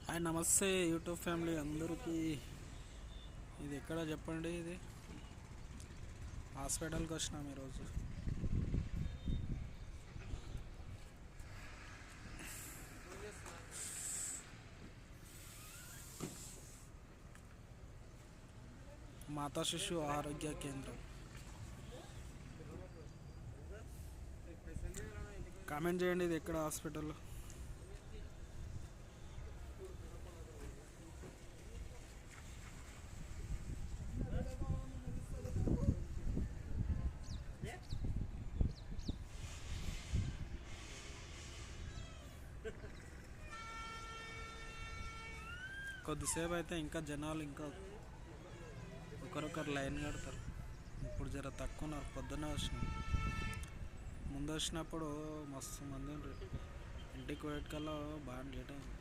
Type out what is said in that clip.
Hi నమస్తే YouTube family అందరికీ. ఇది ఎక్కడ చెప్పండి? ఇది హాస్పిటల్కి వచ్చినాం ఈరోజు. మాతా శిశు ఆరోగ్య కేంద్రం. కామెంట్ చేయండి, ఇది ఎక్కడ హాస్పిటల్? కొద్దిసేపు అయితే ఇంకా జనాలు ఇంకా ఒకరొకరు లైన్ కడతారు. ఇప్పుడు జర తక్కువ ఉన్నారు. పొద్దున్నే వచ్చినాం. ముందు వచ్చినప్పుడు మస్తు మంది ఉండ్రు. ఇంటికి పోయేటికల్లా బాగా లేట్ అయింది.